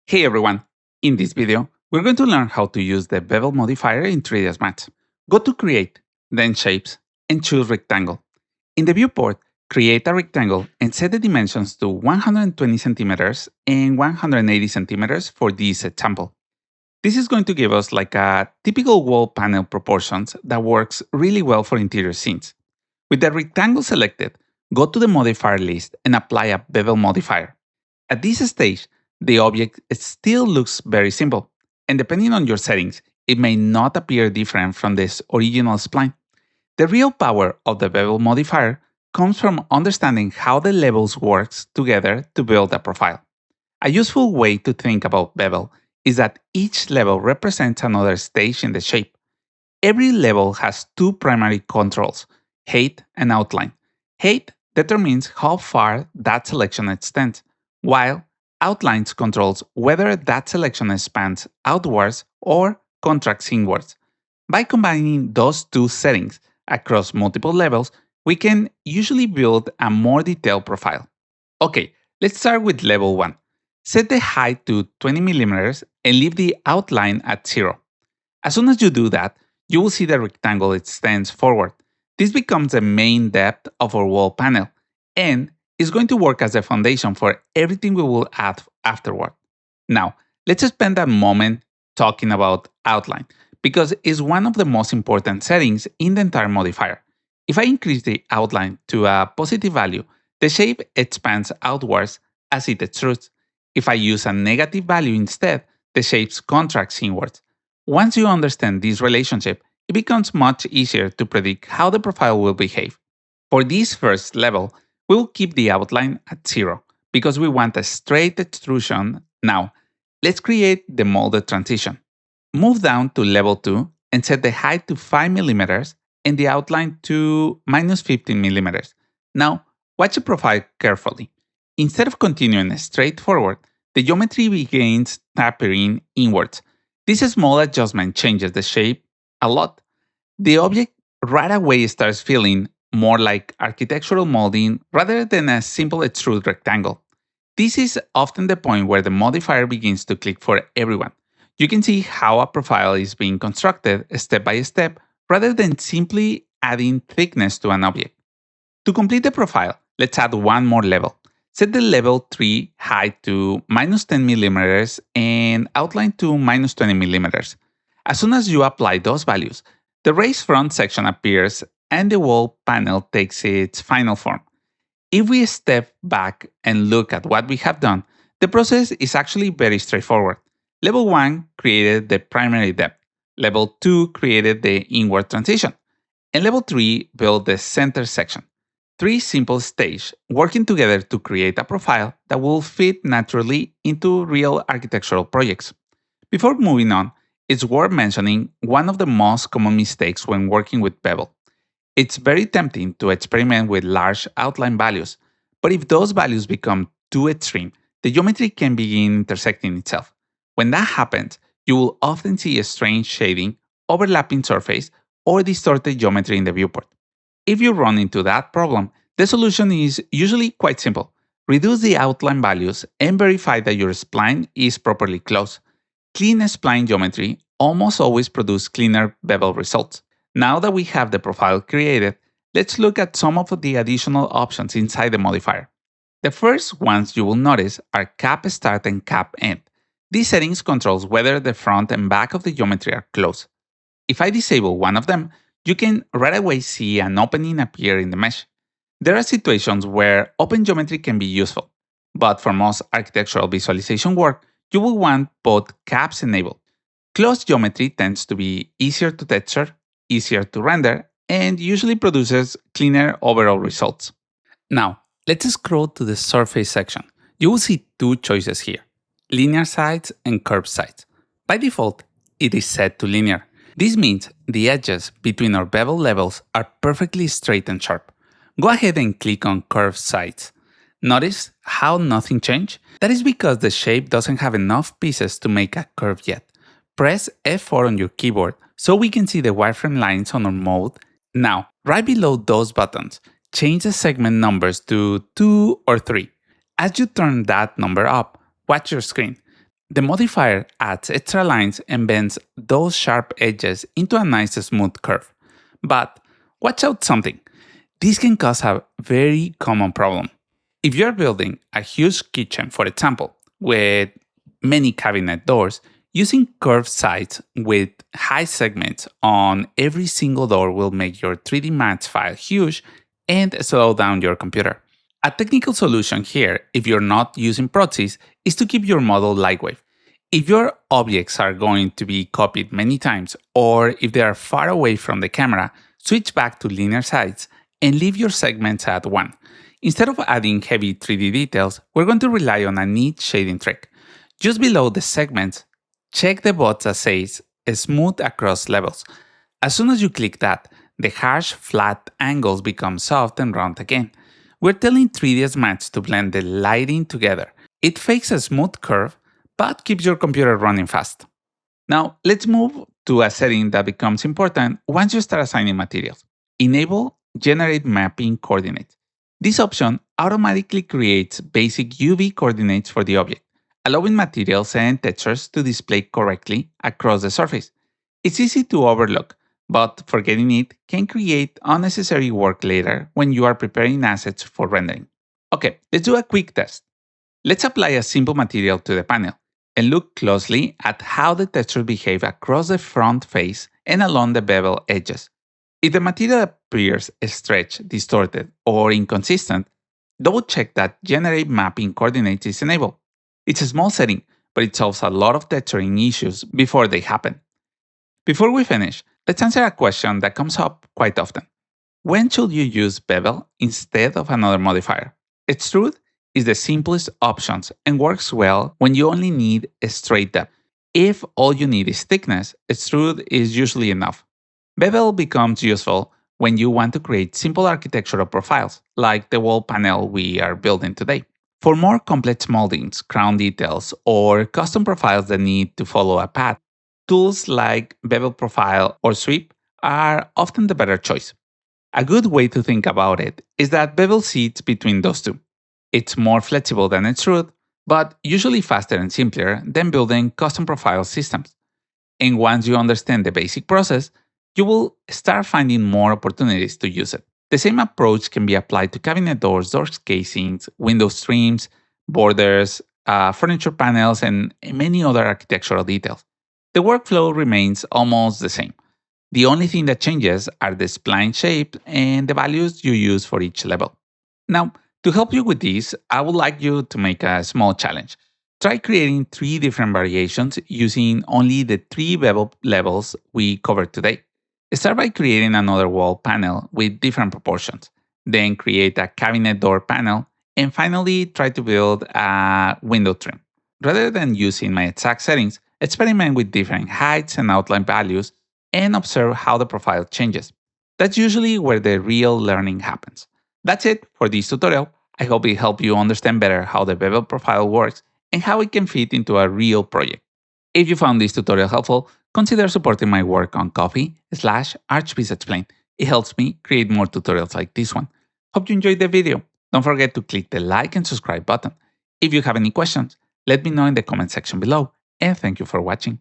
Hey everyone! In this video, we're going to learn how to use the Bevel Modifier in 3ds Max. Go to Create, then Shapes, and choose Rectangle. In the viewport, create a rectangle and set the dimensions to 120 centimeters and 180 centimeters for this example. This is going to give us like a typical wall panel proportions that works really well for interior scenes. With the rectangle selected, go to the modifier list and apply a Bevel Modifier. At this stage, the object still looks very simple, and depending on your settings, it may not appear different from this original spline. The real power of the Bevel Modifier comes from understanding how the levels work together to build a profile. A useful way to think about bevel is that each level represents another stage in the shape. Every level has two primary controls, height and outline. Height determines how far that selection extends, while outlines controls whether that selection expands outwards or contracts inwards. By combining those two settings across multiple levels, we can usually build a more detailed profile. Okay, let's start with level 1. Set the height to 20 mm and leave the outline at 0. As soon as you do that, you will see the rectangle extends forward. This becomes the main depth of our wall panel, and is going to work as the foundation for everything we will add afterward. Now, let's spend a moment talking about outline, because it's one of the most important settings in the entire modifier. If I increase the outline to a positive value, the shape expands outwards as it extrudes. If I use a negative value instead, the shape contracts inwards. Once you understand this relationship, it becomes much easier to predict how the profile will behave. For this first level, we will keep the outline at 0 because we want a straight extrusion. Now, let's create the molded transition. Move down to level 2 and set the height to 5 mm and the outline to -15 mm. Now, watch the profile carefully. Instead of continuing straight forward, the geometry begins tapering inwards. This small adjustment changes the shape a lot. The object right away starts feeling more like architectural molding rather than a simple extrude rectangle. This is often the point where the modifier begins to click for everyone. You can see how a profile is being constructed step by step rather than simply adding thickness to an object. To complete the profile, let's add one more level. Set the level 3 height to -10 mm and outline to -20 mm. As soon as you apply those values, the raised front section appears and the wall panel takes its final form. If we step back and look at what we have done, the process is actually very straightforward. Level 1 created the primary depth, Level 2 created the inward transition, and Level 3 built the center section. 3 simple stages working together to create a profile that will fit naturally into real architectural projects. Before moving on, it's worth mentioning one of the most common mistakes when working with bevel. It's very tempting to experiment with large outline values, but if those values become too extreme, the geometry can begin intersecting itself. When that happens, you will often see a strange shading, overlapping surface, or distorted geometry in the viewport. If you run into that problem, the solution is usually quite simple. Reduce the outline values and verify that your spline is properly closed. Clean spline geometry almost always produces cleaner bevel results. Now that we have the profile created, let's look at some of the additional options inside the modifier. The first ones you will notice are cap start and cap end. These settings controls whether the front and back of the geometry are closed. If I disable one of them, you can right away see an opening appear in the mesh. There are situations where open geometry can be useful, but for most architectural visualization work, you will want both caps enabled. Closed geometry tends to be easier to texture, easier to render, and usually produces cleaner overall results. Now, let's scroll to the surface section. You will see two choices here, linear sides and curved sides. By default, it is set to linear. This means the edges between our bevel levels are perfectly straight and sharp. Go ahead and click on curved sides. Notice how nothing changed? That is because the shape doesn't have enough pieces to make a curve yet. Press F4 on your keyboard so we can see the wireframe lines on our mold. Now, right below those buttons, change the segment numbers to 2 or 3. As you turn that number up, watch your screen. The modifier adds extra lines and bends those sharp edges into a nice smooth curve. But watch out something. This can cause a very common problem. If you're building a huge kitchen, for example, with many cabinet doors, using curved sides with high segments on every single door will make your 3D Max file huge and slow down your computer. A technical solution here, if you're not using proxies, is to keep your model lightweight. If your objects are going to be copied many times, or if they are far away from the camera, switch back to linear sides and leave your segments at 1. Instead of adding heavy 3D details, we're going to rely on a neat shading trick. Just below the segments, check the box that says Smooth Across Levels. As soon as you click that, the harsh, flat angles become soft and round again. We're telling 3ds Max to blend the lighting together. It fakes a smooth curve, but keeps your computer running fast. Now, let's move to a setting that becomes important once you start assigning materials. Enable Generate Mapping Coordinates. This option automatically creates basic UV coordinates for the object, allowing materials and textures to display correctly across the surface. It's easy to overlook, but forgetting it can create unnecessary work later when you are preparing assets for rendering. Okay, let's do a quick test. Let's apply a simple material to the panel and look closely at how the textures behave across the front face and along the bevel edges. If the material appears stretched, distorted, or inconsistent, double check that Generate Mapping Coordinates is enabled. It's a small setting, but it solves a lot of texturing issues before they happen. Before we finish, let's answer a question that comes up quite often. When should you use bevel instead of another modifier? Extrude is the simplest option and works well when you only need a straight depth. If all you need is thickness, extrude is usually enough. Bevel becomes useful when you want to create simple architectural profiles, like the wall panel we are building today. For more complex moldings, crown details, or custom profiles that need to follow a path, tools like Bevel Profile or Sweep are often the better choice. A good way to think about it is that bevel sits between those two. It's more flexible than extrude, but usually faster and simpler than building custom profile systems. And once you understand the basic process, you will start finding more opportunities to use it. The same approach can be applied to cabinet doors, door casings, window trims, borders, furniture panels, and many other architectural details. The workflow remains almost the same. The only thing that changes are the spline shape and the values you use for each level. Now, to help you with this, I would like you to make a small challenge. Try creating 3 different variations using only the 3 bevel levels we covered today. Start by creating another wall panel with different proportions. Then create a cabinet door panel, and finally try to build a window trim. Rather than using my exact settings, experiment with different heights and outline values and observe how the profile changes. That's usually where the real learning happens. That's it for this tutorial. I hope it helped you understand better how the bevel profile works and how it can fit into a real project. If you found this tutorial helpful, consider supporting my work on Ko-fi/Archviz Explain. It helps me create more tutorials like this one. Hope you enjoyed the video. Don't forget to click the like and subscribe button. If you have any questions, let me know in the comment section below, and thank you for watching.